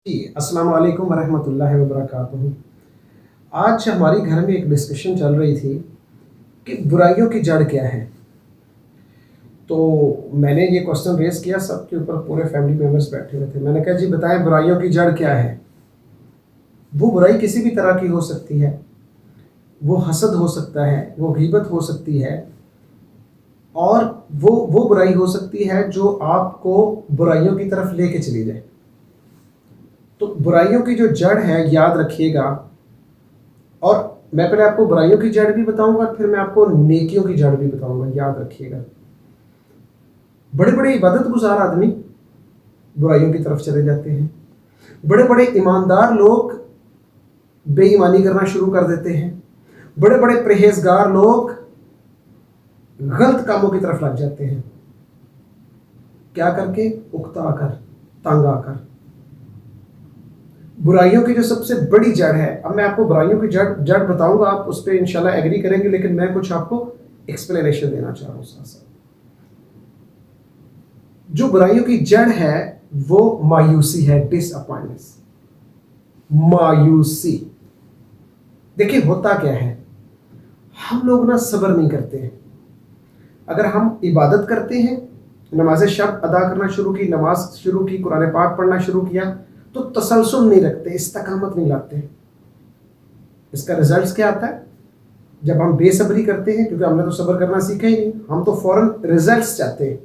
جی السلام علیکم ورحمۃ اللہ وبرکاتہ۔ آج ہماری گھر میں ایک ڈسکشن چل رہی تھی کہ برائیوں کی جڑ کیا ہے۔ تو میں نے یہ کوشچن ریز کیا، سب کے اوپر پورے فیملی ممبرس بیٹھے ہوئے تھے۔ میں نے کہا جی بتائیں برائیوں کی جڑ کیا ہے۔ وہ برائی کسی بھی طرح کی ہو سکتی ہے، وہ حسد ہو سکتا ہے، وہ غیبت ہو سکتی ہے، اور وہ برائی ہو سکتی ہے جو آپ کو برائیوں کی طرف لے کے چلی جائے۔ تو برائیوں کی جو جڑ ہے یاد رکھیے گا، اور میں پہلے آپ کو برائیوں کی جڑ بھی بتاؤں گا، پھر میں آپ کو نیکیوں کی جڑ بھی بتاؤں گا، یاد رکھیے گا۔ بڑے بڑے عبادت گزار آدمی برائیوں کی طرف چلے جاتے ہیں، بڑے بڑے ایماندار لوگ بے ایمانی کرنا شروع کر دیتے ہیں، بڑے بڑے پرہیزگار لوگ غلط کاموں کی طرف لگ جاتے ہیں۔ کیا کر کے؟ اکتا کر، تنگ آ کر۔ برائیوں کی جو سب سے بڑی جڑ ہے، اب میں آپ کو برائیوں کی جڑ بتاؤں گا، آپ اس پہ انشاءاللہ ایگری کریں گے، لیکن میں کچھ آپ کو ایکسپلینیشن دینا چاہ رہا ہوں ساتھ ساتھ۔ جو برائیوں کی جڑ ہے وہ مایوسی ہے، ڈس اپوائنٹنس، مایوسی۔ دیکھیں ہوتا کیا ہے، ہم لوگ نا صبر نہیں کرتے ہیں۔ اگر ہم عبادت کرتے ہیں، نماز شب ادا کرنا شروع کی، نماز شروع کی، قرآن پاک پڑھنا شروع کیا، تو تسلسل نہیں رکھتے، استقامت نہیں لاتے۔ اس کا رزلٹس کیا آتا ہے؟ جب ہم بے صبری کرتے ہیں، کیونکہ ہم نے تو صبر کرنا سیکھا ہی نہیں، ہم تو فوراً رزلٹس چاہتے ہیں،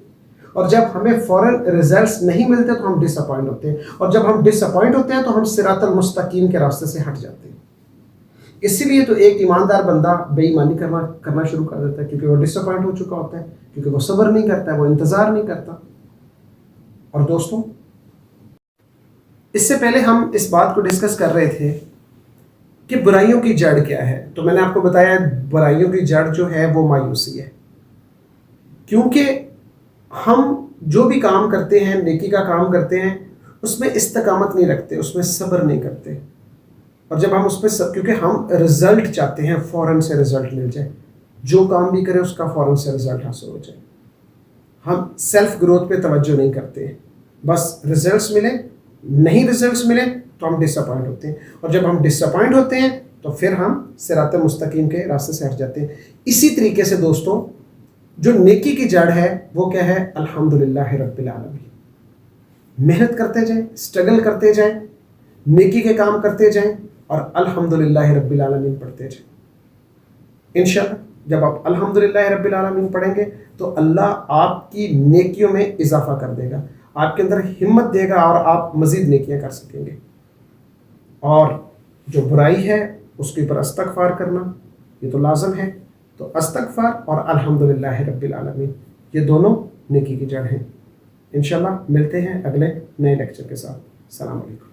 اور جب ہمیں فوراً رزلٹس نہیں ملتے تو ہم ڈس اپوائنٹ ہوتے ہیں، اور جب ہم ڈس اپوائنٹ ہوتے ہیں تو ہم صراط المستقیم کے راستے سے ہٹ جاتے ہیں۔ اسی لیے تو ایک ایماندار بندہ بے ایمانی کرنا شروع کر دیتا ہے، کیونکہ وہ ڈس اپوائنٹ ہو چکا ہوتا ہے، کیونکہ وہ صبر نہیں کرتا ہے، وہ انتظار نہیں کرتا۔ اور دوستوں، اس سے پہلے ہم اس بات کو ڈسکس کر رہے تھے کہ برائیوں کی جڑ کیا ہے، تو میں نے آپ کو بتایا برائیوں کی جڑ جو ہے وہ مایوسی ہے، کیونکہ ہم جو بھی کام کرتے ہیں، نیکی کا کام کرتے ہیں، اس میں استقامت نہیں رکھتے، اس میں صبر نہیں کرتے، اور جب ہم اس پہ کیونکہ ہم رزلٹ چاہتے ہیں، فوراً سے رزلٹ مل جائے، جو کام بھی کرے اس کا فوراً سے رزلٹ حاصل ہو جائے۔ ہم سیلف گروتھ پہ توجہ نہیں کرتے ہیں، بس رزلٹس ملے، نہیں رزلٹس ملے تو ہم ڈس اپوائنٹ ہوتے ہیں، اور جب ہم ڈس اپوائنٹ ہوتے ہیں تو پھر ہم صراط مستقیم کے راستے سے ہٹ جاتے ہیں۔ اسی طریقے سے دوستوں، جو نیکی کی جڑ ہے وہ کیا ہے؟ الحمدللہ رب العالمین۔ محنت کرتے جائیں، اسٹرگل کرتے جائیں، نیکی کے کام کرتے جائیں، اور الحمدللہ رب العالمین پڑھتے جائیں۔ انشاءاللہ جب آپ الحمدللہ رب العالمین پڑھیں گے تو اللہ آپ کی نیکیوں میں اضافہ کر دے گا، آپ کے اندر ہمت دے گا، اور آپ مزید نیکیاں کر سکیں گے۔ اور جو برائی ہے اس کے اوپر استغفار کرنا یہ تو لازم ہے، تو استغفار اور الحمدللہ رب العالمین یہ دونوں نیکی کی جڑ ہیں۔ انشاءاللہ ملتے ہیں اگلے نئے لیکچر کے ساتھ۔ السلام علیکم۔